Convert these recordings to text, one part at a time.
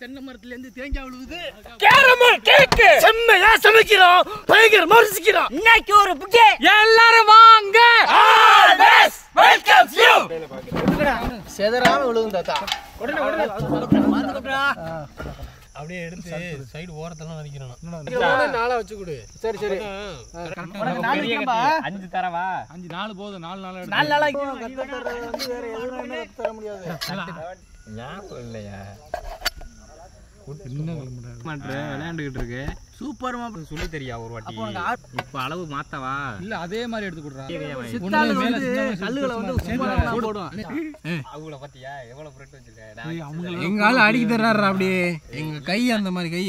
தென்னை மரத்துல இருந்து தேங்காய் விழுவுது. கேரமல் கேக் செம்மையா சமைக்கிறோம், பயங்கரமா ருசிக்கிறோம். இன்னைக்கு ஒரு புக்கே எல்லாரும் வாங்க. Always welcomes you. செதறாம விழுவும் தாத்தா. உடனே உடனே அப்படியே எடுத்து சைடு ஓரத்தெல்லாம் நடிக்கிறோம். நாளா வச்சு கொடு. சரி சரி. அஞ்சு தரவா? 5 4 போதும். 4 4 நாளைக்கு வந்து வேற எதுவுமே தர முடியாது. ஞாபகம் இல்லையா? விளையாண்டுகிட்டு இருக்கு. சூப்பர் மாப்பிள்ள சொல்லி தெரியா ஒரு வாட்டி. இப்ப அளவு மாத்தவா? இல்ல அதே மாதிரி எடுத்து கொடுறா. சித்தால வந்து கல்லுகளை வந்து போடுவான். அவங்கள பாத்தியா எவ்வளவு புரட்டு வச்சிருக்காங்க. எங்க ஆளு அடிக்க தர்றாரு அப்படியே. எங்க கை அந்த மாதிரி கை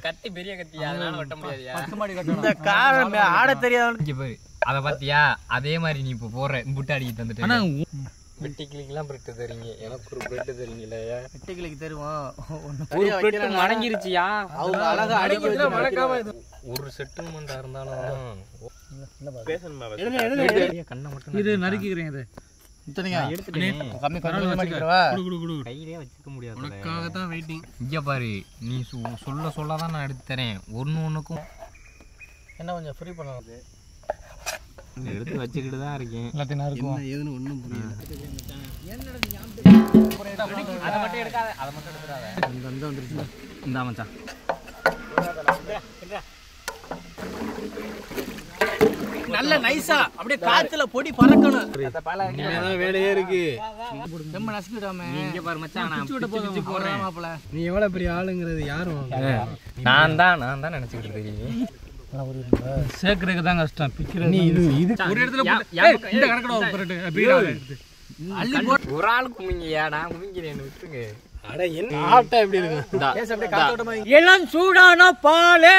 கத்தி பெரிய கத்தி, அதனால வெட்ட முடியாதியா? இந்த காரம் ஆட தெரியாதவனுக்கு அத பாத்தியா? அதே மாதிரி நீ இப்ப போற புட்டு அடிக்க தந்துட்டு வெட்டி கிளிக்கெல்லாம் பிரெட் தரீங்க, எனக்கு ஒரு பிரெட் தரீங்களா? வெட்டிகளுக்கு தருவோம். மடங்கிருச்சியா? அவங்க அழகா அடிக்க மடக்காம ஒரு செட்டில்மெண்டா இருந்தாலும் கண்ணை மட்டும் இது நறுக்கிக்கிறேன். இது கம்மி பண்ணிக்கிறவா கையிலே வச்சுக்க முடியாது. உனக்காக தான் வெயிட்டிங். இங்க பாரு, நீ சொல்ல சொல்லதான் நான் எடுத்து தரேன். ஒண்ணுக்கும் என்ன கொஞ்சம் ஃப்ரீ பண்ணலாம். எடுத்து வச்சுக்கிட்டு தான் இருக்கேன். எல்லாத்தையும் நறுக்குவோம். என்ன ஏதுன்னு ஒண்ணும் புரியல. அதை மட்டும் எடுக்காத, அதை மட்டும் எடுத்துடாத. அந்த வந்துருச்சு. இந்தா மச்சான். நல்ல நைஸா அப்படியே காத்துல பொடி பறக்கணும். இனிமேதான் வேலையே இருக்கு. ரொம்ப நசுக்கிடாம நீ இங்க பாரு மச்சான், நான் பிச்சு போறேன். மாப்பிள்ள நீ எவ்வளவு பெரிய ஆளுங்கிறது யாரும் நான் தான் நினைச்சுக்கிட்டு தெரியும். சேர்க்கறதுக்கு தான் கஷ்டம். பிக்கிறது நீ இது ஒரு இடத்துல இந்த கணக்கட அள்ளி போட்டு ஒரு ஆள் குமிங்கயா, நான் குமிங்கிறேன், விட்டுருங்க. அட என்ன ஆட்டா எப்படி இருக்கு? கேஸ் அப்படியே காத்தோட்டமா இளம் சூடான பாலே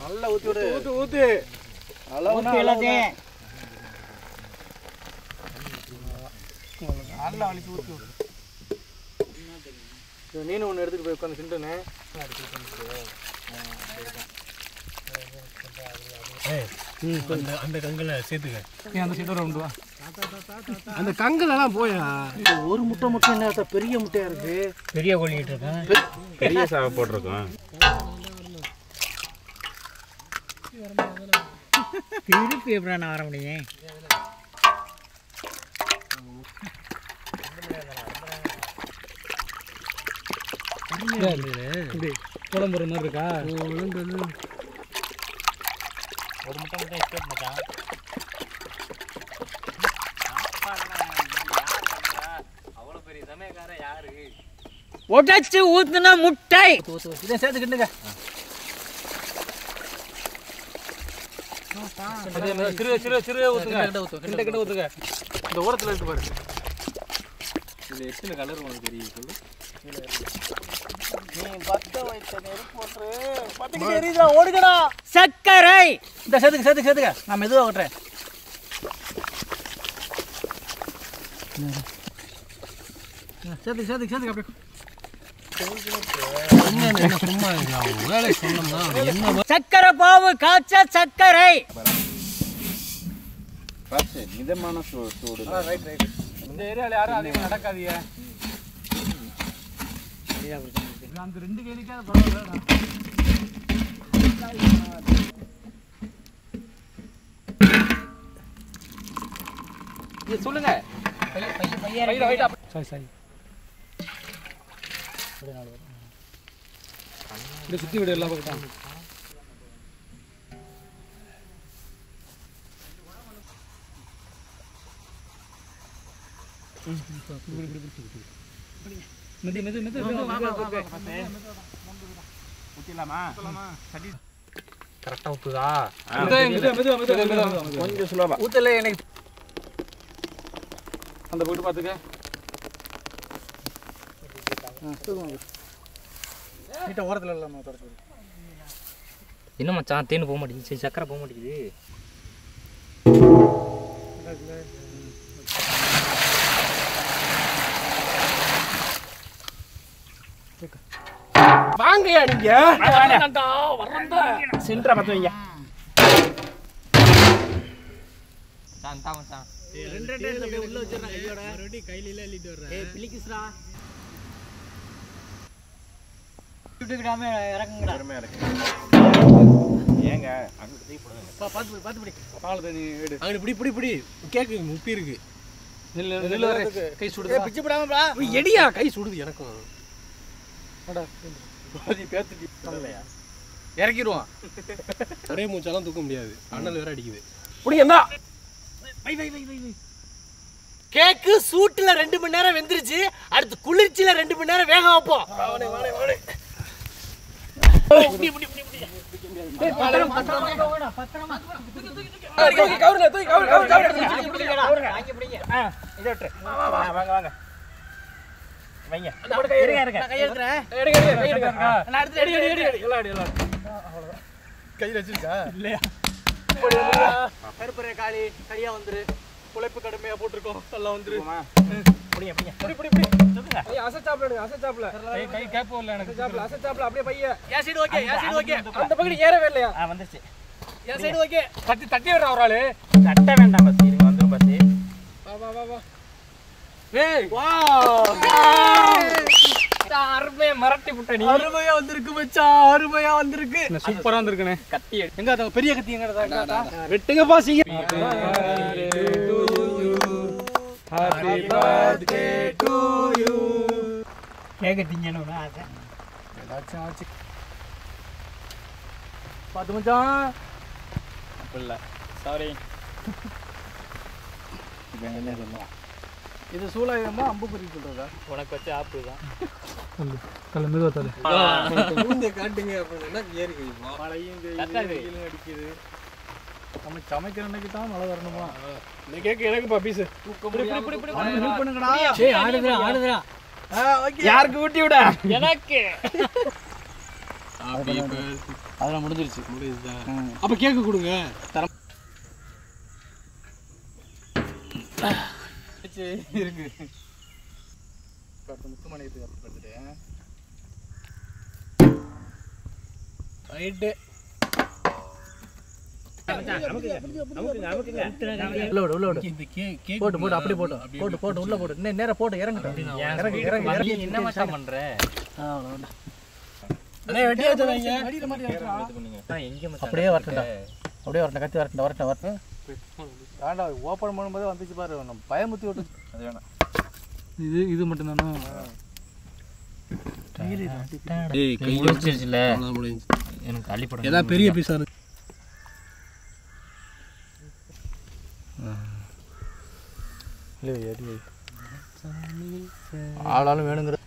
நல்லா ஊத்தி விடு. ஊத்து ஊத்தி எல்லாத்தையும் நல்லா அழிச்சு ஊத்தி விடு. நீனு ஒன்று எடுத்துட்டு போய் உட்காந்து சிண்டுனே. அந்த கங்கல சேர்த்துக்க. நீ அந்த சீட்டை கொண்டு வா. அந்த கங்கல் எல்லாம் போயா. ஒரு முட்டை மட்டும் என்ன பெரிய முட்டையா இருக்கு. பெரிய கோழிக்கிட்டு இருக்கேன். பெரிய சாவை போட்டிருக்கோம். திருப்பி எப்படி நான் வர முடியும்? குழம்புற மாதிரி இருக்கா? ஒரு முட்டை மட்டும் எக்ஸ்பெக்ட் பண்ணா அவ்வளவு பெரிய சமயக்காரன் யாரு? உடைச்சு ஊத்துன முட்டை இதை சேர்த்துக்கிட்டுங்க. சிறு ஊத்துங்க. கிட்ட ஊத்துங்க. இந்த ஓரத்துல இருக்கு பாரு. இது எத்தனை கலர் உனக்கு தெரியும் சொல்லு. நீ பத்த வைத்த நெருப்பு போட்டு பத்திக்கு எரியுதா, ஓடுங்கடா. சர்க்கரை இந்த சேர்த்துக்க. நான் மெதுவா ஓட்டுறேன். சேர்த்துக்க அப்படியே. சும்மா வேலை சொன்னோம்னா என்ன சர்க்கரை பாவு காய்ச்ச சர்க்கரை. மிதமான சூடு. இந்த ஏரியால யாரும் அதிகமா நடக்காதீங்க. அந்த 2 கேலிக்காக பரவாயில்லடா. இது சொல்லுங்க. சரி இந்த சுத்தி விட எல்லாம் பக்கத்தான். கரெக்டா ஊத்துதா? கொஞ்சம் சுலபா ஊத்தல எனக்கு அந்த போட்டு பாத்துக்க. நீட்ட ஓரத்துல இல்லாம தொடச்சு. என்ன மச்சான் தேன் போக மாட்டேங்குது, சக்கரை போக மாட்டேங்குது. வாங்கயா நீங்க. சிண்டரை பத்து வைங்க. தான் மச்சான். ரெண்டு அப்படியே உள்ள வச்சிடறேன் கையோட. மறுபடியும் கையில அள்ளிட்டு வர்றேன். ஏய் பிளிக்கிஸ்ரா. விட்டுக்கிடாம இறக்குங்கடா. ஏங்க அங்க தீ போடுங்க. பார்த்து பிடி. பால் தண்ணி எடு. அங்க பிடி கேக்கு முப்பி இருக்கு. நில்லு கை சுடுதா. பிச்சு விடாமடா. எடியா கை சுடுது எனக்கும். பாதி பேத்துட்டி பண்ணலையா? இறக்கிடுவான். ஒரே மூச்சாலாம் தூக்க முடியாது. அண்ணல் வேற அடிக்குது. புடிங்கடா. வை. கேக்கு சூட்டுல 2 மணி நேரம் வெந்துருச்சு. அடுத்து குளிர்ச்சியில 2 மணி நேரம் வேக வைப்போம். வாடே. பத்திரமா. கவுர்ல தூக்கி கவுர். வாங்க வைங்க. கையெடுக்கிறேன். கையில வச்சிருக்கா? இல்லையா? கருப்பறைய களியா வந்துரு. உழைப்பு கடுமையா போட்டிருக்கோம். எல்லாம் வந்துரு. புடி. அசச்சாப்ல. கை கேப் வரல எனக்கு. அசச்சாப்ல அப்படியே பைய. என் சைடு ஓகே. அந்த பக்கம் ஏறவே இல்லையா? வந்துருச்சு. என் சைடு ஓகே. தட்டி வர்றா ஒரு ஆளு. தட்ட வேண்டாம் பஸ். இருங்க வந்துரும் பஸ். வா. ஏய் அருமையா மிரட்டி விட்ட நீ. அருமையா வந்திருக்கு மச்சான். அருமையா வந்திருக்கு. சூப்பரா வந்திருக்கனே. கத்தி எங்க அந்த பெரிய கத்தி எங்கடா? வெட்டுங்கப்பா சீக்கிரம். Happy birthday to you. கேக்க திங்கணும்னா அத. ஆச்சு. பாத்து மச்சான். இல்ல சாரி. இது சூலாயுதமா அம்பு குறி சொல்றதா? உனக்கு வச்ச ஆப்பு தான். கல்ல மெதுவா தலை. மூஞ்ச காட்டுங்க அப்படின்னா ஏறி கைமா. மழையும் கத்தாது. வெயிலும் அடிக்குது. நம்ம சமைக்கிற அன்னைக்கு தான் மழை வரணுமா? இந்த கேக் எனக்குப்பா பீஸ். புடி. ஹெல்ப் பண்ணுங்கடா. ஏய் ஆடுதுடா. ஓகே. யாருக்கு ஊட்டி விட? எனக்கு. அதெல்லாம் முடிஞ்சிருச்சு. முடியுதா? அப்ப கேக்கு கொடுங்க. இருக்கு. முத்துமணியத்துக்கு பர்த்டே. ரைட். உள்ள விடு. இந்த கேக் போட்டு அப்படியே போட்டு உள்ள போட்டு. நேரா போட்டு இறங்கு. என்ன மச்சான் பண்ற? அவ்வளவுதான். அண்ணே வெட்டியா தரீங்க. எங்க மச்சான்? அப்படியே வரட்டும். கத்தி வரட்டும். ஆண்டா ஓபன் பண்ணும்போது வந்துச்சு பாரு. நம்ம பயமுத்தி விட்டு. அது வேணாம். இது மட்டும் தானா? டேய் கை முடிஞ்சிருச்சுல. முடிஞ்சு. எனக்கு அள்ளி போட. ஏதா பெரிய பீஸா இருக்கு. ஆளாலும் வேணுங்கிற.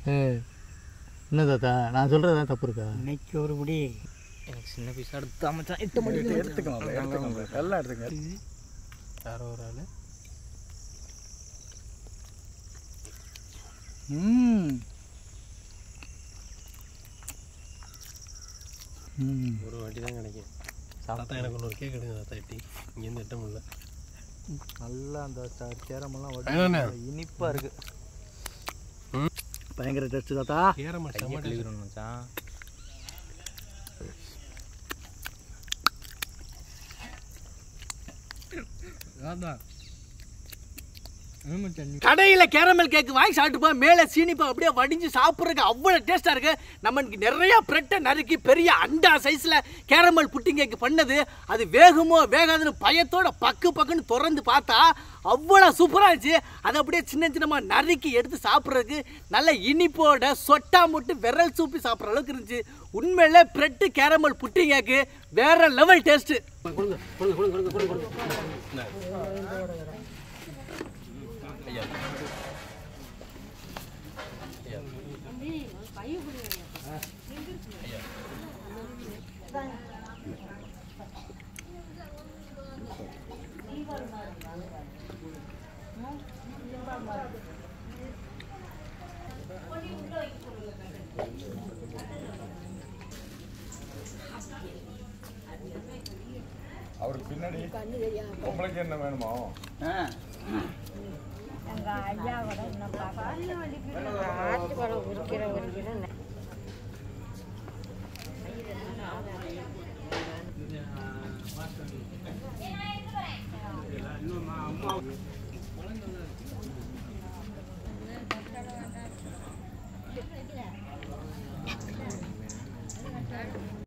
என்ன தாத்தா நான் சொல்றது தப்பு இருக்கா? இன்னைக்கு ஒரு முடி எனக்கு சின்ன பீஸ் எடுத்து மச்சான். எடுத்துக்கோங்க. எல்லாம் எடுத்துங்க. யாரோ ஒரு ஆளு. ஒரு வாட்டி தான் கிடைக்கும். தாத்தா எனக்கு ஒரு கேக் எடுங்க தாத்தா. எட்டி இங்கேருந்து எட்ட முடியல. நல்லா அந்த கேரமெல்லாம் இனிப்பா இருக்கு. பயங்கர டேஸ்ட் தாத்தா. கேரம கையை கிளிக்கிறோம் மச்சான். கடையில கேரமல் கேக் வாங்கி சாப்பிட்டுப்பா. மேலே சீனிப்பா அப்படியே வடிஞ்சு சாப்பிட்றதுக்கு அவ்வளோ டேஸ்டா இருக்கு. நமக்கு நிறைய பிரெட்டை நறுக்கி பெரிய அண்டா சைஸ்ல கேரமல் புட்டிங் கேக் பண்ணது. அது வேகுமோ வேகாதுன்னு பயத்தோட பக்குன்னு திறந்து பார்த்தா அவ்வளோ சூப்பராக இருந்துச்சு. அதை அப்படியே சின்னமா நறுக்கி எடுத்து சாப்பிட்றதுக்கு நல்ல இனிப்போட சொட்டா மட்டும் விரல் சூப்பி சாப்பிட்ற அளவுக்கு இருந்துச்சு. உண்மையிலே பிரெட்டு கேரமல் புட்டிங் கேக்கு வேற லெவல் டேஸ்ட். அவருக்கு பின்னாடி உங்களுக்கு என்ன வேணுமோ? அம்மா